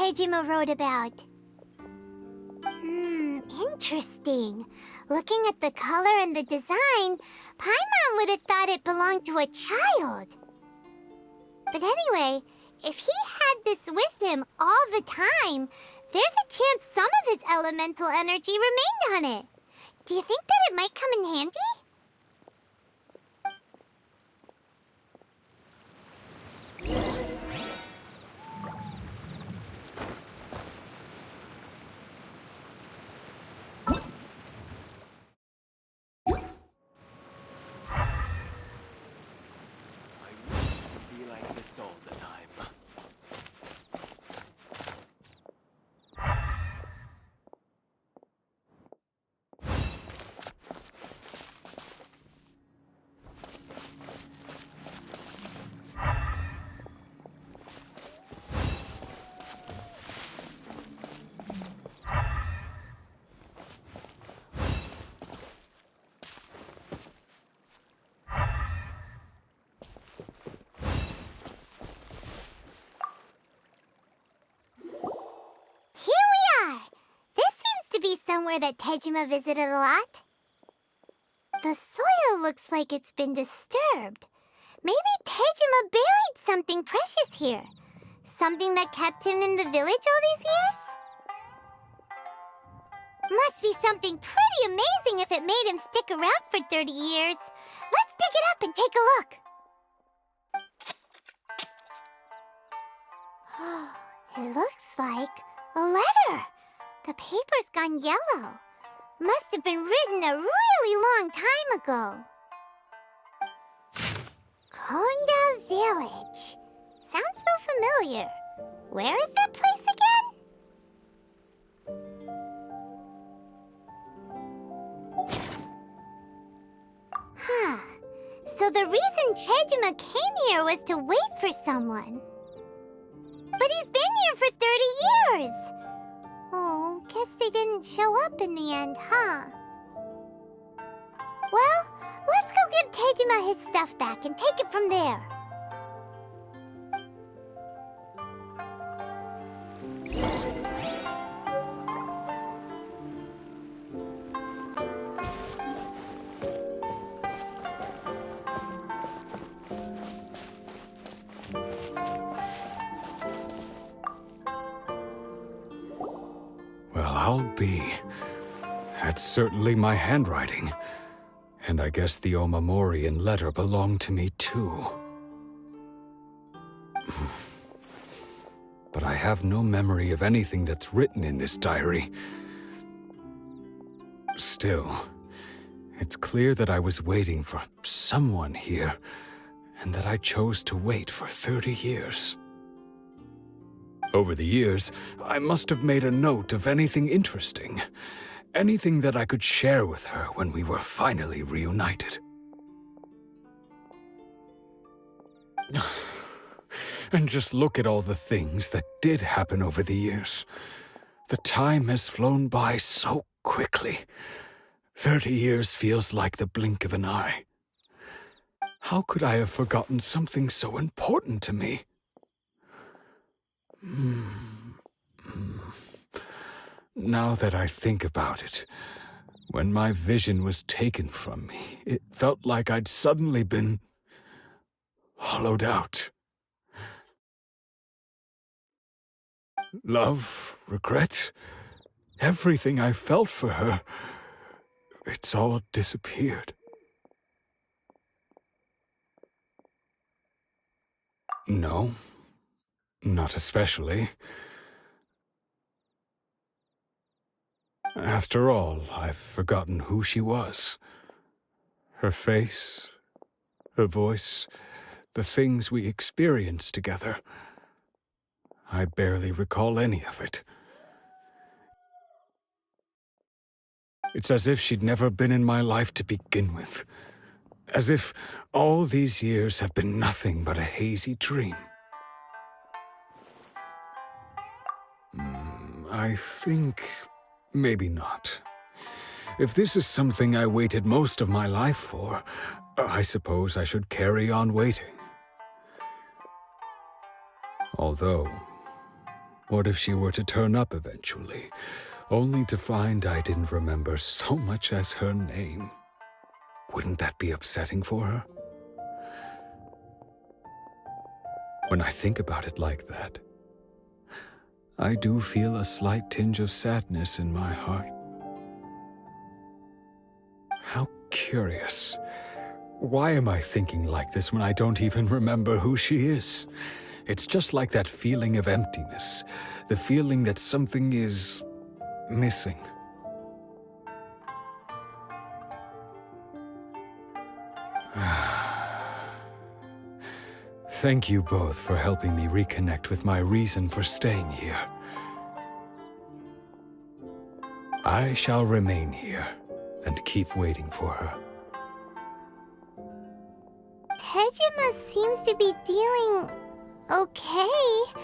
Tejima wrote about. Interesting. Looking at the color and the design, Paimon would have thought it belonged to a child. But anyway, if he had this with him all the time, there's a chance some of his elemental energy remained on it. Do you think that it might come in handy? All the time. Somewhere that Tejima visited a lot. The soil looks like it's been disturbed. Maybe Tejima buried something precious here. Something that kept him in the village all these years? Must be something pretty amazing if it made him stick around for 30 years. Let's dig it up and take a look. It looks like a letter. The paper's gone yellow. Must have been written a really long time ago. Konda Village. Sounds so familiar. Where is that place again? So the reason Tejima came here was to wait for someone. But he's been here for 30 years. Oh, guess they didn't show up in the end, huh? Well, let's go give Tejima his stuff back and take it from there. Well, I'll be. That's certainly my handwriting. And I guess the Omamorian letter belonged to me too. But I have no memory of anything that's written in this diary. Still, it's clear that I was waiting for someone here, and that I chose to wait for 30 years. Over the years, I must have made a note of anything interesting, anything that I could share with her when we were finally reunited. And just look at all the things that did happen over the years. The time has flown by so quickly. 30 years feels like the blink of an eye. How could I have forgotten something so important to me? Now that I think about it, when my vision was taken from me, it felt like I'd suddenly been hollowed out. Love, regret, everything I felt for her, it's all disappeared. No, not especially. After all, I've forgotten who she was. Her face, her voice, the things we experienced together. I barely recall any of it. It's as if she'd never been in my life to begin with. As if all these years have been nothing but a hazy dream. I think maybe not. If this is something I waited most of my life for, I suppose I should carry on waiting. Although, What if she were to turn up eventually, only to find I didn't remember so much as her name? Wouldn't that be upsetting for her? When I think about it like that, I do feel a slight tinge of sadness in my heart. How curious. Why am I thinking like this when I don't even remember who she is? It's just like that feeling of emptiness, the feeling that something is missing. Thank you both for helping me reconnect with my reason for staying here. I shall remain here and keep waiting for her. Tejima seems to be dealing okay,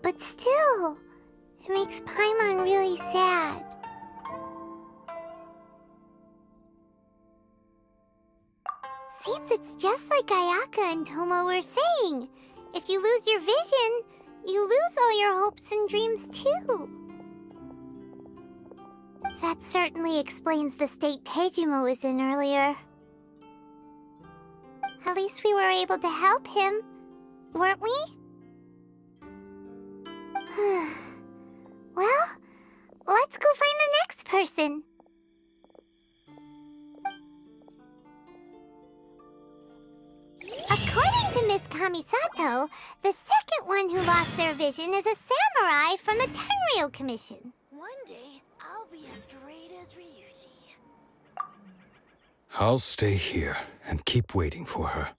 but still, it makes Paimon really sad. Seems it's just like Ayaka and Tomo were saying. If you lose your vision, you lose all your hopes and dreams too. That certainly explains the state Tejima was in earlier. At least we were able to help him, weren't we? Well, let's go find the next person. According to Miss Kamisato, the second one who lost their vision is a samurai from the Tenryou Commission. One day, I'll be as great as Ryuji. I'll stay here and keep waiting for her.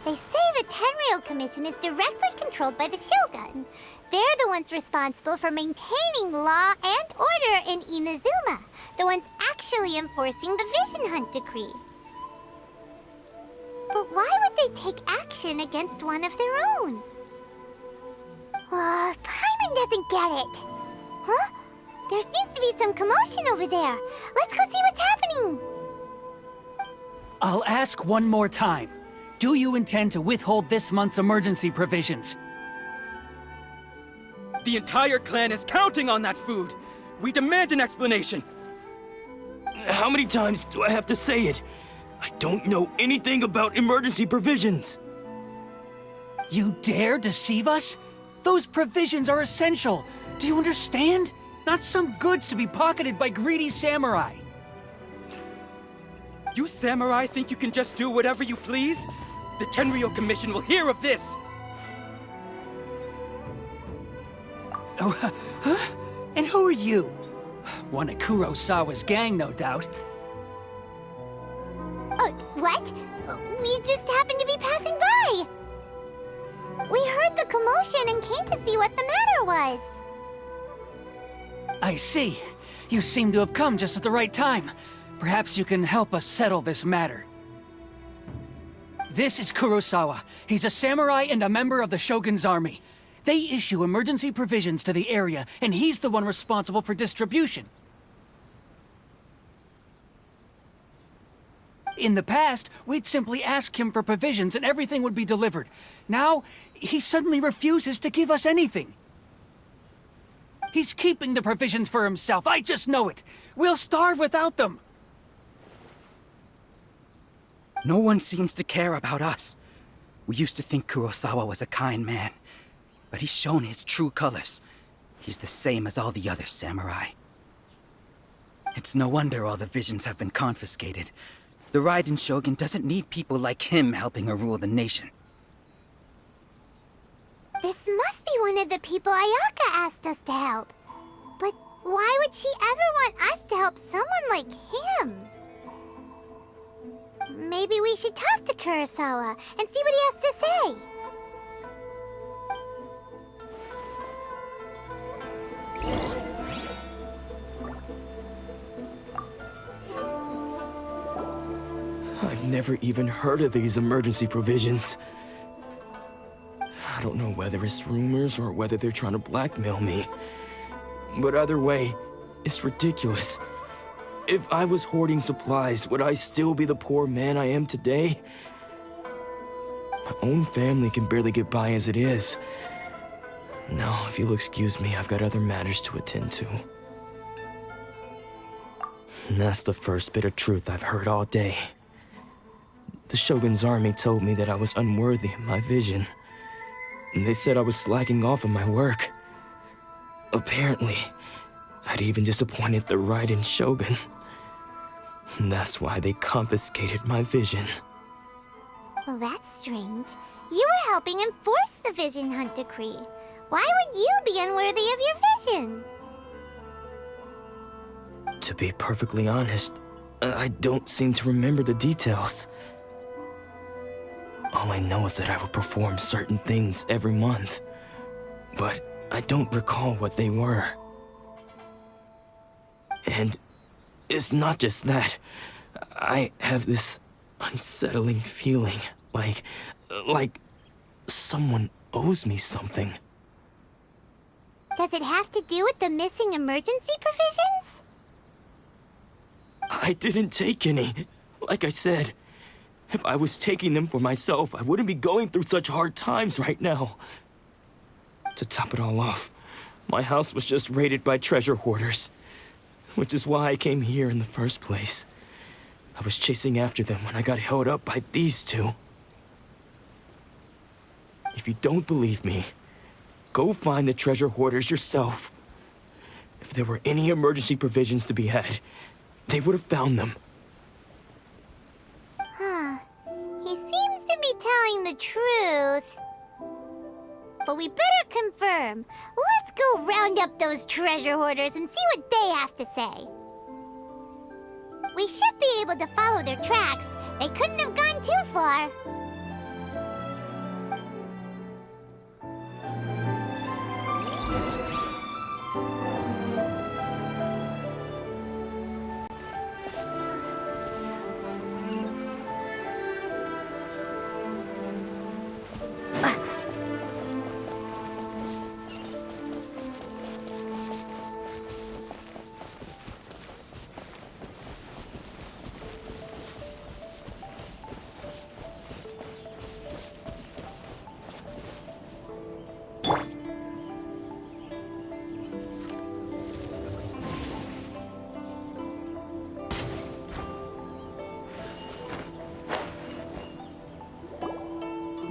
They say the Tenryou Commission is directly controlled by the Shogun. They're the ones responsible for maintaining law and order in Inazuma, the ones actually enforcing the Vision Hunt decree. But why would they take action against one of their own? Paimon doesn't get it. Huh? There seems to be some commotion over there. Let's go see what's happening. I'll ask one more time. Do you intend to withhold this month's emergency provisions? The entire clan is counting on that food! We demand an explanation! How many times do I have to say it? I don't know anything about emergency provisions. You dare deceive us? Those provisions are essential. Do you understand? Not some goods to be pocketed by greedy samurai. You samurai think you can just do whatever you please? The Tenryou Commission will hear of this! Oh, huh? And who are you? One of Kurosawa's gang, no doubt. What? We just happened to be passing by. We heard the commotion and came to see what the matter was. I see. You seem to have come just at the right time. Perhaps you can help us settle this matter. This is Kurosawa. He's a samurai and a member of the Shogun's army. They issue emergency provisions to the area, and he's the one responsible for distribution. In the past, we'd simply ask him for provisions and everything would be delivered. Now, he suddenly refuses to give us anything. He's keeping the provisions for himself, I just know it. We'll starve without them. No one seems to care about us. We used to think Kurosawa was a kind man, but he's shown his true colors. He's the same as all the other samurai. It's no wonder all the visions have been confiscated. The Raiden Shogun doesn't need people like him helping her rule the nation. This must be one of the people Ayaka asked us to help. But Why would she ever want us to help someone like him? Maybe we should talk to Kurosawa and see what he has to say. I've never even heard of these emergency provisions. I don't know whether it's rumors or whether they're trying to blackmail me. But either way, it's ridiculous. If I was hoarding supplies, would I still be the poor man I am today? My own family can barely get by as it is. Now, if you'll excuse me, I've got other matters to attend to. And that's the first bit of truth I've heard all day. The Shogun's army told me that I was unworthy of my vision. And they said I was slacking off in my work. Apparently, I'd even disappointed the Raiden Shogun. And that's why they confiscated my vision. Well, that's strange. You were helping enforce the Vision Hunt decree. Why would you be unworthy of your vision? To be perfectly honest, I don't seem to remember the details. All I know is that I would perform certain things every month, but I don't recall what they were. And it's not just that. I have this unsettling feeling, like someone owes me something. Does it have to do with the missing emergency provisions? I didn't take any. Like I said, if I was taking them for myself, I wouldn't be going through such hard times right now. To top it all off, my house was just raided by treasure hoarders, which is why I came here in the first place. I was chasing after them when I got held up by these two. If you don't believe me, go find the treasure hoarders yourself. If there were any emergency provisions to be had, they would have found them. Huh. He seems to be telling the truth. But we better confirm. Let's go round up those treasure hoarders and see what they have to say. We should be able to follow their tracks. They couldn't have gone too far.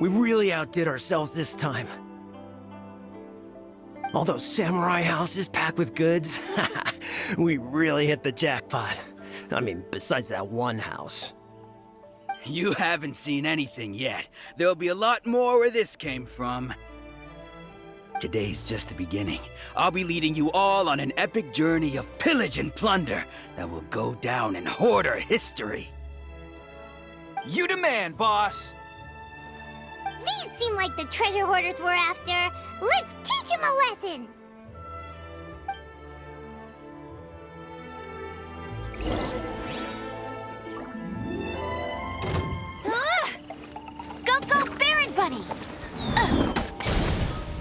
We really outdid ourselves this time. All those samurai houses packed with goods. We really hit the jackpot. I mean, besides that one house. You haven't seen anything yet. There'll be a lot more where this came from. Today's just the beginning. I'll be leading you all on an epic journey of pillage and plunder that will go down in hoarder history. You demand, boss! These seem like the treasure hoarders we're after. Let's teach them a lesson! Go, go, Baron Bunny!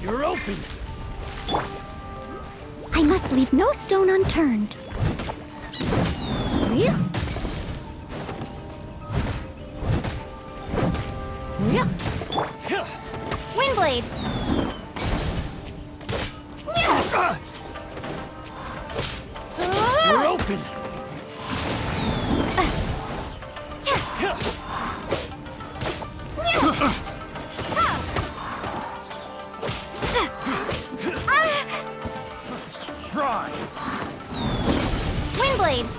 You're open! I must leave no stone unturned. Yeah. Yeah. Windblade! Yeah. You're open! Try! Windblade!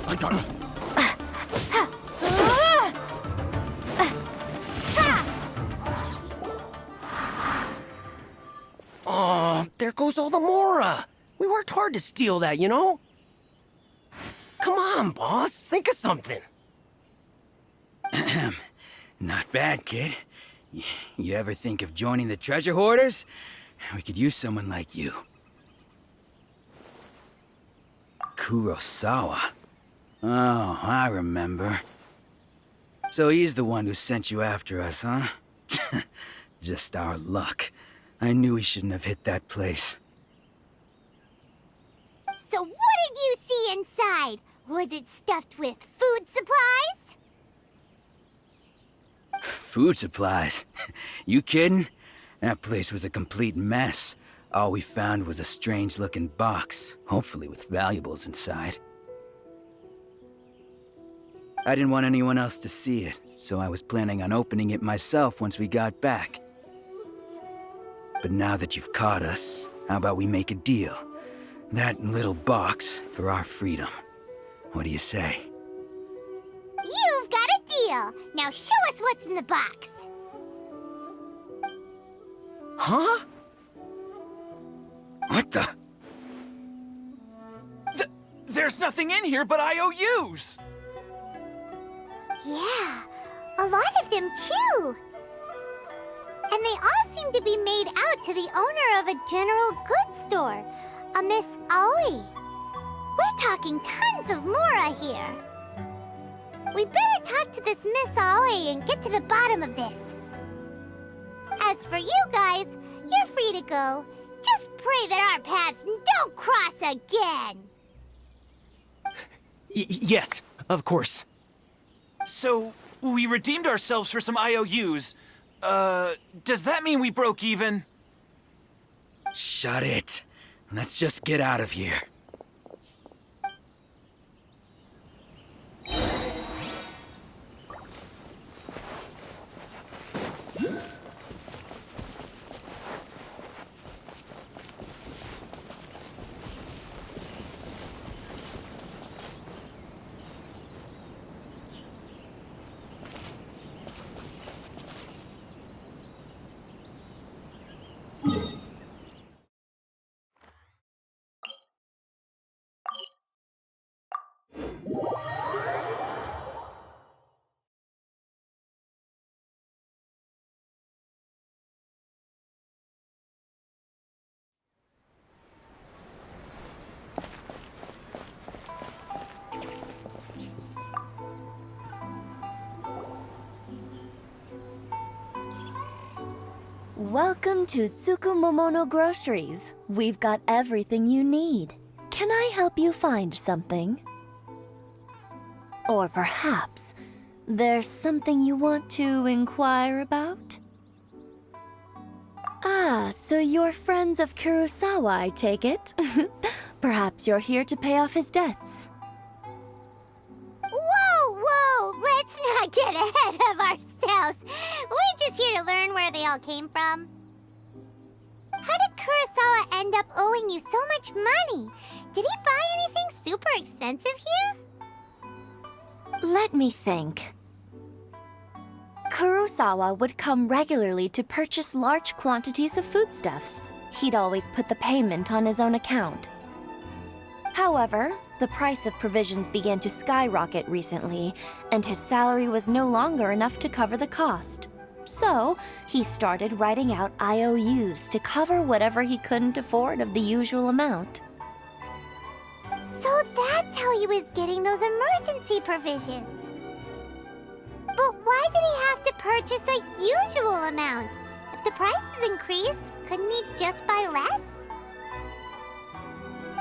I got it. Oh, they're goes all the Mora. We worked hard to steal that, you know? Come on, boss. Think of something. Not bad, kid. You ever think of joining the treasure hoarders? We could use someone like you. Kurosawa. Oh, I remember. So he's the one who sent you after us, huh? Just our luck. I knew he shouldn't have hit that place. So what did you see inside? Was it stuffed with food supplies? Food supplies? You kidding? That place was a complete mess. All we found was a strange-looking box, hopefully with valuables inside. I didn't want anyone else to see it, so I was planning on opening it myself once we got back. But now that you've caught us, how about we make a deal? That little box for our freedom. What do you say? You've got a deal. Now show us what's in the box. Huh? What the? There's nothing in here but IOUs! Yeah, a lot of them too. And they all seem to be made out to the owner of a general goods store, a Miss Aoi. We're talking tons of Mora here. We better talk to this Miss Aoi and get to the bottom of this. As for you guys, you're free to go. Just pray that our paths don't cross again. Yes, of course. So, we redeemed ourselves for some IOUs. Does that mean we broke even? Shut it. Let's just get out of here. Welcome to Tsukumomono Groceries. We've got everything you need. Can I help you find something? Or perhaps there's something you want to inquire about? Ah, so you're friends of Kurosawa, I take it? Perhaps you're here to pay off his debts. Whoa! Let's not get ahead of ourselves. We're just here to learn where they all came from. How did Kurosawa end up owing you so much money? Did he buy anything super expensive here? Let me think. Kurosawa would come regularly to purchase large quantities of foodstuffs. He'd always put the payment on his own account. However, the price of provisions began to skyrocket recently, and his salary was no longer enough to cover the cost. So, he started writing out IOUs to cover whatever he couldn't afford of the usual amount. So that's how he was getting those emergency provisions. But why did he have to purchase a usual amount? If the prices increased, couldn't he just buy less?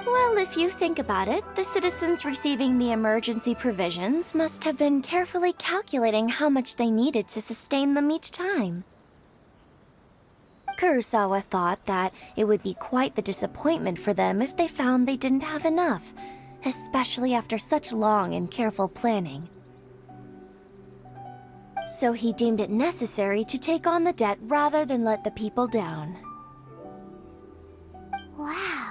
Well, if you think about it, the citizens receiving the emergency provisions must have been carefully calculating how much they needed to sustain them each time. Kurosawa thought that it would be quite the disappointment for them if they found they didn't have enough, especially after such long and careful planning. So he deemed it necessary to take on the debt rather than let the people down. Wow.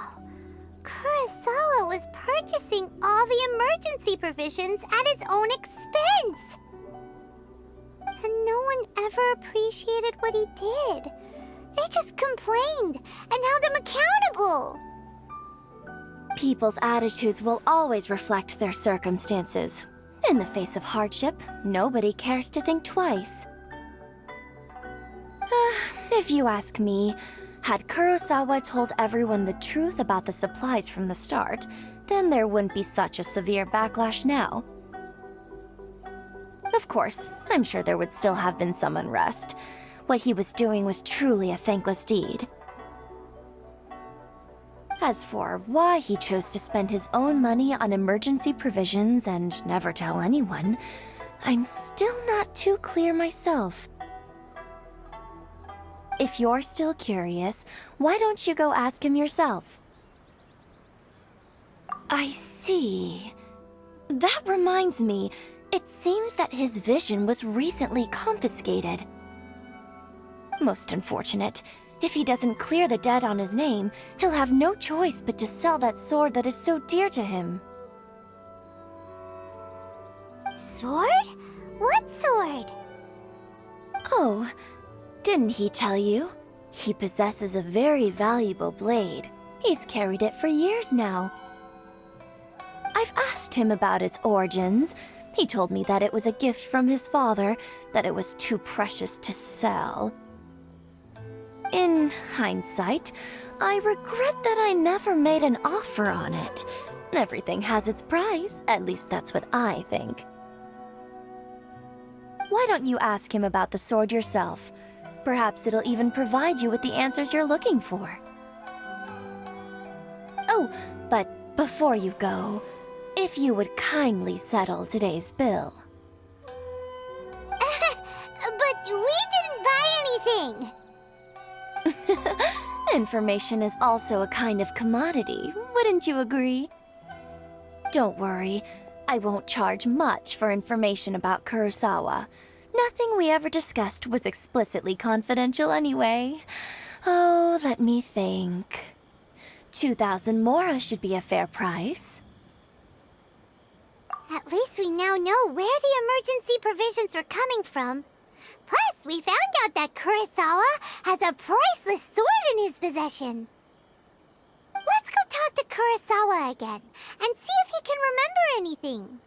Kurosawa was purchasing all the emergency provisions at his own expense. And no one ever appreciated what he did. They just complained and held him accountable. People's attitudes will always reflect their circumstances. In the face of hardship, nobody cares to think twice. If you ask me, had Kurosawa told everyone the truth about the supplies from the start, then there wouldn't be such a severe backlash now. Of course, I'm sure there would still have been some unrest. What he was doing was truly a thankless deed. As for why he chose to spend his own money on emergency provisions and never tell anyone, I'm still not too clear myself. If you're still curious, why don't you go ask him yourself? I see. That reminds me, it seems that his vision was recently confiscated. Most unfortunate. If he doesn't clear the debt on his name, he'll have no choice but to sell that sword that is so dear to him. Sword? What sword? Oh, didn't he tell you? He possesses a very valuable blade. He's carried it for years now. I've asked him about its origins. He told me that it was a gift from his father, that it was too precious to sell. In hindsight, I regret that I never made an offer on it. Everything has its price, at least that's what I think. Why don't you ask him about the sword yourself? Perhaps it'll even provide you with the answers you're looking for. Oh, but before you go, if you would kindly settle today's bill. But we didn't buy anything. Information is also a kind of commodity, wouldn't you agree? Don't worry, I won't charge much for information about Kurosawa. Nothing we ever discussed was explicitly confidential anyway. Oh, let me think. 2,000 mora should be a fair price. At least we now know where the emergency provisions are coming from. Plus, we found out that Kurosawa has a priceless sword in his possession. Let's go talk to Kurosawa again and see if he can remember anything.